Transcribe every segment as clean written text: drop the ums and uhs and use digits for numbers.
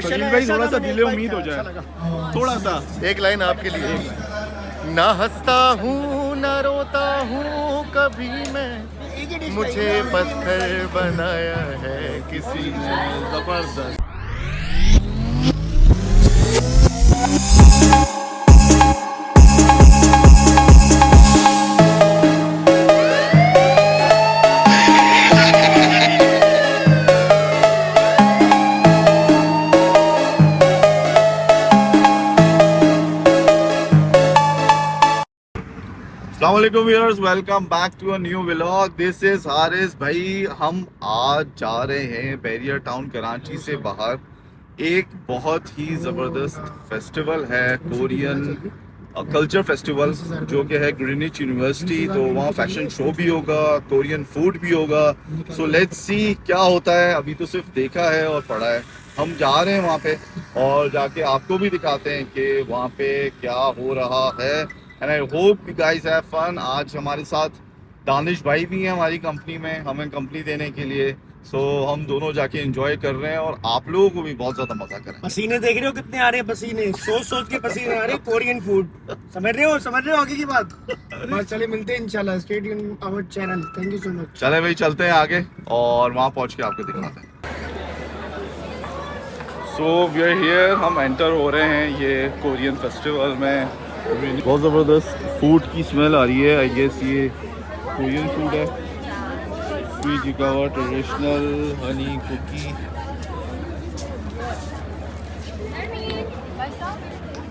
भाई थोड़ा सा दिले उम्मीद हो जाए, थोड़ा सा एक लाइन आपके लिए। ना हंसता हूँ ना रोता हूँ कभी मैं, मुझे पत्थर बनाया है किसी ने। जबरदस्त। अस्सलामुअलैकुम viewers, welcome back to a new vlog. This is Haris भाई। हम आज जा रहे हैं बैरियर टाउन कराची से बाहर। एक बहुत ही ज़बरदस्त फेस्टिवल है, कोरियन कल्चर फेस्टिवल, जो कि है ग्रीनिच यूनिवर्सिटी। तो वहाँ फैशन शो भी होगा, कोरियन फूड भी होगा। सो लेट्स सी क्या होता है। अभी तो सिर्फ देखा है और पढ़ा है। हम जा रहे हैं वहाँ पे और जाके आपको भी दिखाते हैं कि वहाँ पे क्या हो रहा है। And I hope you guys have fun. आज हमारे साथ दानिश भाई भी हैं हमारी कंपनी में, हमें कंपनी देने के लिए। सो हम दोनों जाके एंजॉय कर रहे हैं और आप लोगों को भी बहुत ज्यादा मजा करें। पसीने देख रहे हो कितने आ रहे हैं, पसीने सोच सोच के पसीने आ रहे हैं। कोरियन फूड समझ रहे हो आगे की बात। बस चले मिलते हैं इंशाल्लाह। Stay tune our channel. Thank you so much. चले भाई, चलते हैं आगे और वहाँ पहुँच के आपको दिखाते हैं। सो वी आर हियर, हम एंटर हो रहे हैं ये कोरियन फेस्टिवल में। बहुत ज़बरदस्त फूड की स्मेल आ रही है। आई गेस ये कोरियन फूड है। स्वीट जिकावा, traditional honey cookie.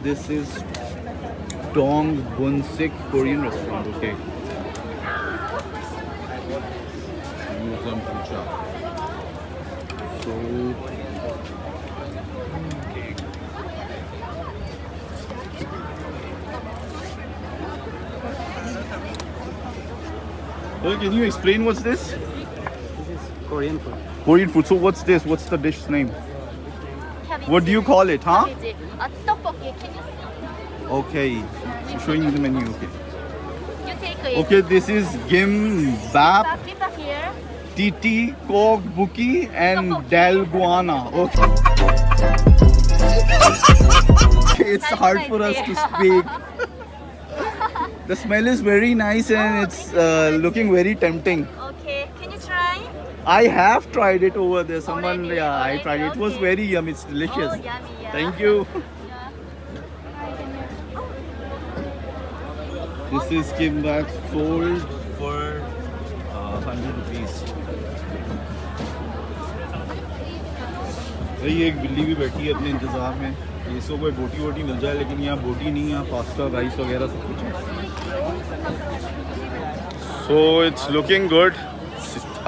This is Dong Bunsik Korean restaurant. Okay, museum पूछा। So well, can you explain what's this? This is Korean food. Korean food. So what's this? What's the dish's name? What do you call it, huh? Tteokbokki. Can you see? Okay. So showing you the menu. Okay. You take it. Okay, this is gimbap, Kimbap here. titi, tteokbokki, and dalguana. Okay. It's hard for us to speak. The smell is very nice and it's looking very tempting. Okay. Can you try? I have tried it over there. Someone, Already? yeah, I Already? tried it. It was Okay. very yummy. It's delicious. Oh, yummy. Yeah. Thank you. Yeah. This is kimbap sold for 100 rupees. भाई एक बिल्ली भी बैठी है अपने इंतज़ार में। इसको कोई बोटी वोटी मिल जाए, लेकिन यहाँ बोटी नहीं है, यहाँ पास्ता राइस वगैरह सब कुछ है। सो इट्स लुकिंग गुड,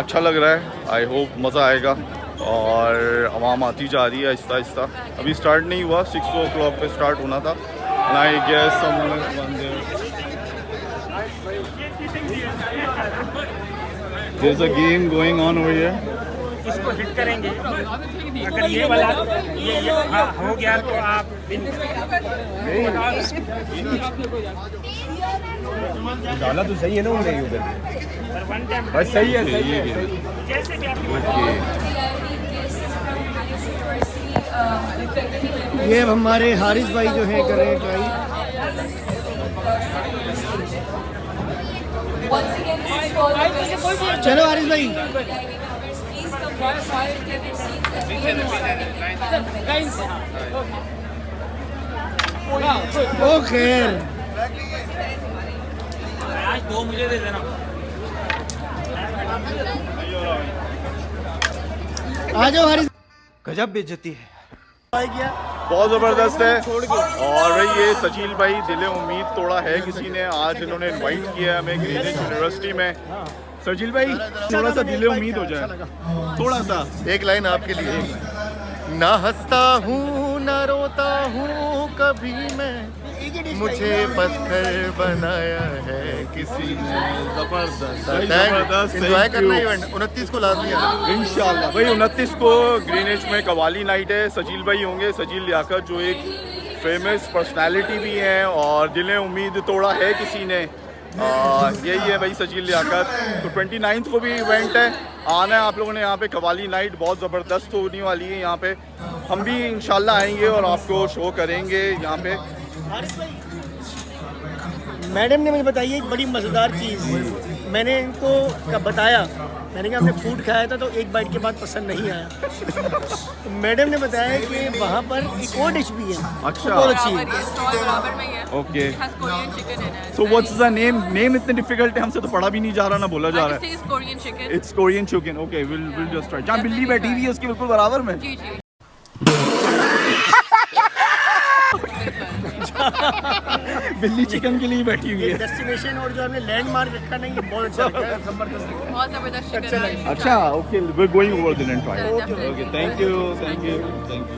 अच्छा लग रहा है। आई होप मज़ा आएगा। और आवाम आती जा रही है आहिस्ता आहिस्ता। अभी स्टार्ट नहीं हुआ, 6 o'clock पे स्टार्ट होना था। And I guess someone is one there. There is a game going on over here. इसको हिट करेंगे, अगर ये वाला ये हो गया तो आप डाला तो सही है ना उन्हें उधर। बस सही है, सही है। जैसे भी ये हमारे हारिस भाई जो है कर रहे हैं ट्राई। चलो हारिस भाई। ओके, आज 2 मुझे दे देना। आ जाओ हारिस। गजब बेइज्जती है। बहुत ज़बरदस्त है। और भाई ये सजील भाई, दिले उम्मीद तोड़ा है किसी ने। आज इन्होंने इनवाइट किया है हमें ग्रीनविच यूनिवर्सिटी में। सजील भाई थोड़ा सा दिले उम्मीद हो जाए, थोड़ा सा एक लाइन आपके लिए। ना हंसता हूँ ना रोता हूँ कभी मैं, मुझे पत्थर बनाया है किसी ने। जबरदस्त। एंजॉय करना इवेंट 29 को ला दिया इंशाल्लाह। भाई 29 को ग्रीनविच में कवाली नाइट है। सजील भाई होंगे, सजील लियाकत जो एक फेमस पर्सनालिटी भी हैं, और दिले उम्मीद तोड़ा है किसी ने। यही है भाई सजील लियाकत। तो 29 को भी इवेंट है, आना है आप लोगों ने। यहाँ पे कवाली नाइट बहुत ज़बरदस्त होने वाली है यहाँ पे। हम भी इंशाल्लाह आएंगे और आपको शो करेंगे यहाँ पे। मैडम ने मुझे बताई एक बड़ी मज़ेदार चीज़, मैंने इनको बताया, मैंने कहा हमने फूड खाया था तो एक बाइट के बाद पसंद नहीं आया। तो मैडम ने बताया कि वहाँ पर एक और डिश भी है, अच्छा। तो बहुत अच्छी है। Okay, so what's the name? Name इतने डिफिकल्ट है, हमसे तो पढ़ा भी नहीं जा रहा ना बोला जा रहा है। It's Korean chicken. Okay, will just try. जहाँ बिल्ली बैठी हुई है उसके बिल्कुल बराबर में। बिल्ली चिकन के लिए बैठी हुई है। डेस्टिनेशन और जो हमने लैंडमार्क रखा नहीं, ये बहुत अच्छा लगा, जबरदस्त। बहुत जबरदस्त अच्छा लगा। अच्छा, okay, we are going over there and try. Okay, thank you, thank you, thank you.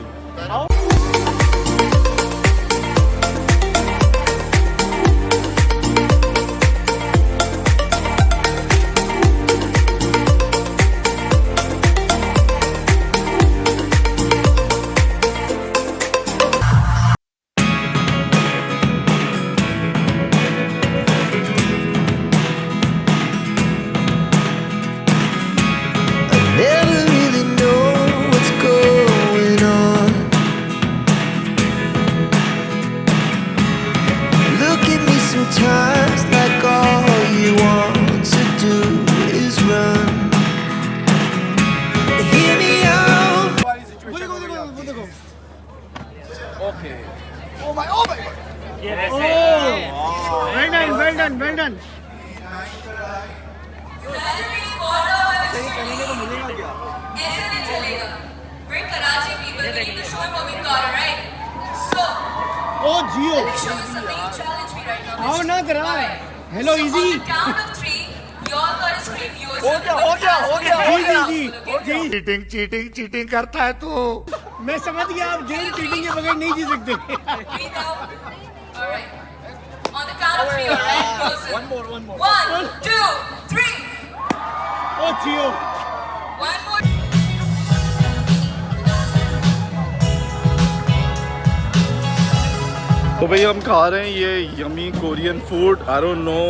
Never really know what's going on. Look at me sometimes like all you want to do is run. Hear me out. Okay, Well done, well done, well done. ऐसे नहीं चलेगा. We're Karachi people. We need to show him what we've got, alright? So, O Jio, let me show you something. You challenge me right now. आओ ना करा। Hello So, easy. on the count of 3, you all gotta scream yours. हो गया। जी जी। Cheating cheating cheating करता है तू। मैं समझ गया, आप जेल चीटिंग के बगैर नहीं जी सकते। Breathe out. Alright. On the count of 3, alright? Closer. One more. 1, 2, 3. O Jio. One more. तो भाई हम खा रहे हैं ये yummy Korean food. I don't know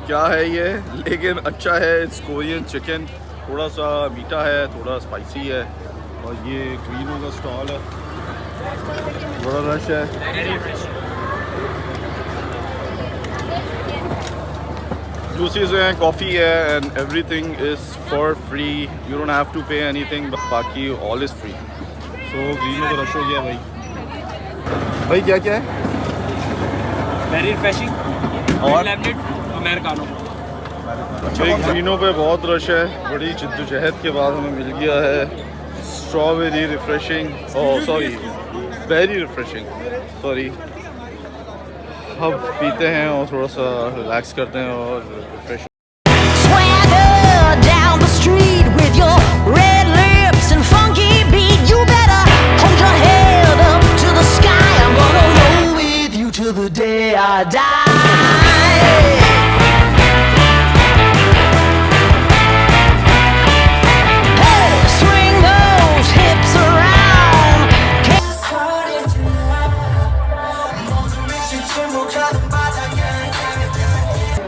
क्या है ये, लेकिन अच्छा है। इट्स कोरियन चिकन, थोड़ा सा मीठा है, थोड़ा स्पाइसी है। और ये ग्रीनो का स्टॉल है, बड़ा रश है। जूसेस हैं, कॉफ़ी है, and everything is for free. You don't have to pay anything, बाकी ऑल इज़ फ्री। सो ग्रीनो का रश हो गया भाई। क्या क्या है? वेरी रिफ्रेशिंग और लेमनेड अमेरिकानो। भाई ग्रीनो पे बहुत रश है, बड़ी जद्दोजहद के बाद हमें मिल गया है strawberry refreshing, oh sorry very refreshing, sorry. अब पीते हैं और थोड़ा सा रिलैक्स करते हैं और refresh. Swagger down the street with your red lips and funky beat. You better hold your head up to the sky. I'm gonna roll with you till the day I die. Hey, swing those hips around.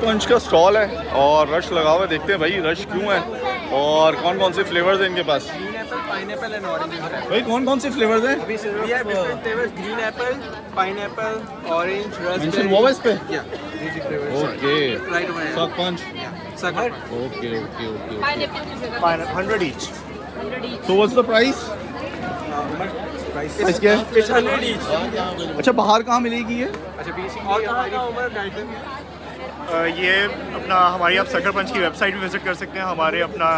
पंच का stall है और rush लगा हुआ है। देखते हैं भाई rush क्यों है और कौन कौन से फ्लेवर्स हैं इनके पास। Pineapple and orange. भाई कौन कौन से फ्लेवर्स हैं? We have different flavors: green apple, pineapple, orange, mention raspberry. हुआ है इस पे? Yeah, these are flavors. Okay, Right over here. सक पंच। Sucker. Okay okay okay. 100 each. So what's the price? Price क्या है? It's 100 each. अच्छा, बाहर कहाँ मिलेगी ये? अच्छा, basically हमारी over item है। ये अपना हमारी आप सगर पंच की वेबसाइट भी विजिट कर सकते हैं। हमारे अपना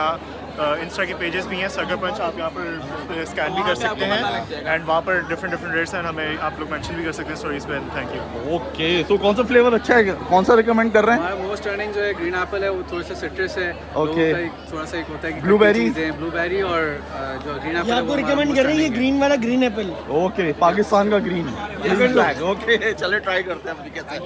इंस्टा के पेजेस भी हैं सगर पंच, आप यहाँ पर स्कैन भी कर सकते हैं एंड वहाँ पर डिफरेंट रेट्स हैं, हमें आप लोग मेंशन भी कर सकते हैं स्टोरीज पे। Thank you. ओके, तो कौन सा फ्लेवर अच्छा है, कौन सा रिकमेंड कर रहे हैं? हमारा मोस्ट रनिंग जो है ग्रीन एप्पल है, वो थोड़ा सा सिट्रस है। Okay. लोगों का एक थोड़ा सा एक होता है कि Blueberry? ब्लूबेरी और जो ग्रीन एप्पल ये आपको रिकमेंड कर रहे हैं, ये ग्रीन वाला ग्रीन एप्पल। ओके, पाकिस्तान का ग्रीन फ्लैग। ओके, चले ट्राई करते हैं अभी कैसा है।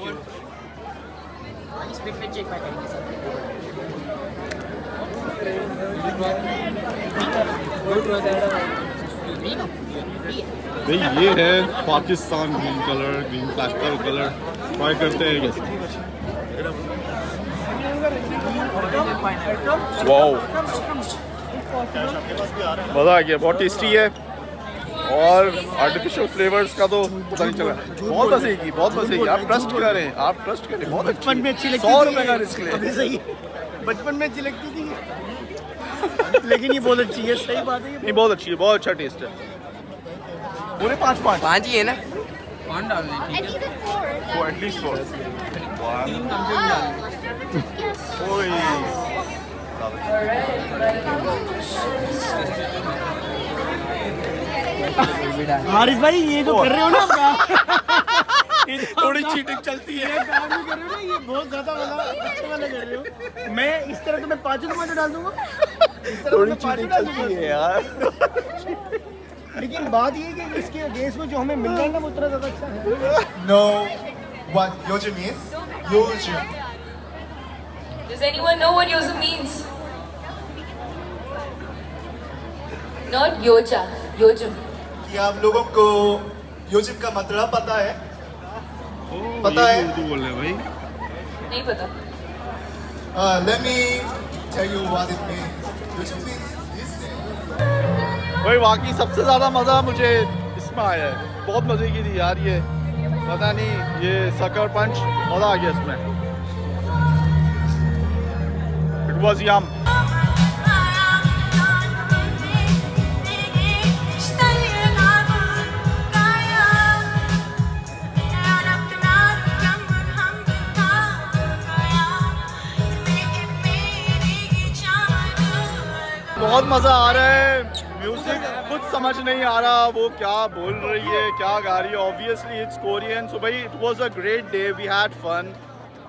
भाई ये है Pakistan green colour, green flag का कलर। ट्राई करते हैं कैसे। वाओ, मज़ा आ गया, बहुत टेस्टी है। और आर्टिफिशियल फ्लेवर्स का तो पता नहीं चला। बहुत मजे की, बहुत मजे की। आप ट्रस्ट करें, आप ट्रस्ट करें, बहुत बचपन में अच्छी लगती 100 थी रुपए का ये। रिस्क ले। अभी सही है। बचपन में अच्छी लगती थी लेकिन ये बहुत अच्छी है, सही बात है। नहीं बहुत अच्छी है, बहुत अच्छा टेस्ट है। पूरे 5 5 ही है ना? I need a 4. वो एटलीस्ट 4। हारिस भाई ये जो कर रहे हो ना आप ये थोड़ी चीटिंग चलती है। ये काम नहीं कर रहे हो ना, ये बहुत ज्यादा वाला अच्छे वाला कर रहे हो। मैं इस तरह तो मैं 5 टमाटर डाल दूंगा, इस तरह तो थोड़ी मैं 5 चीटिंग डाल चलती दूंगा। है यार। लेकिन बात ये है कि इसके अगेंस्ट में जो हमें मिल रहा है ना वो उतना ज्यादा अच्छा है। know what yojim is? Yojim. Does anyone know what yoza means? Not yoja, yojum. कि आप लोगों को योजिम का मतलब पता है? पता है? उर्दू बोल रहे हैं भाई। नहीं पता. Let me tell you what it means. Yojim means this thing. भाई वाकई सबसे ज्यादा मजा मुझे इसमें आया है। बहुत मजे की थी यार ये। पता नहीं ये सकर पंच मजा आ गया इसमें। इट वाज यम। बहुत मजा आ रहा है। म्यूजिक कुछ समझ नहीं आ रहा वो क्या बोल रही है, क्या गा रही है। Obviously it's Korean. सो भाई it was a great day, we had fun.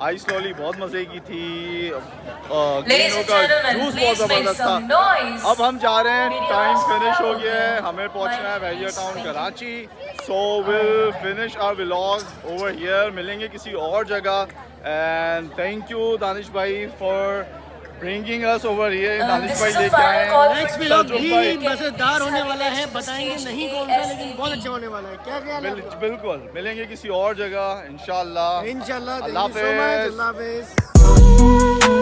Ice lolly बहुत मजे की थी। Ladies ग्रीनो and का gentlemen, जूस please बहुत make जबरदस्त some था। noise. अब हम जा रहे हैं, Videos टाइम फिनिश हो for गया है, हमें पहुंचना है Bahria town Karachi. So will finish our vlog over here. मिलेंगे किसी और जगह। एंड थैंक यू दानिश भाई for bringing us over here. Danish this भाई is a लेके final आए call हैं। नेक्स्ट व्लॉग सल्जो भी भाई मजेदार होने वाला है, बताएंगे नहीं कौन सा, लेकिन बहुत अच्छा होने वाला है। क्या ख्याल है आपका? बिल्कुल मिलेंगे किसी और जगह इंशाल्लाह। इंशाल्लाह। अल्लाह थैंक यू सो मच। हाफिज। अल्लाह हाफिज।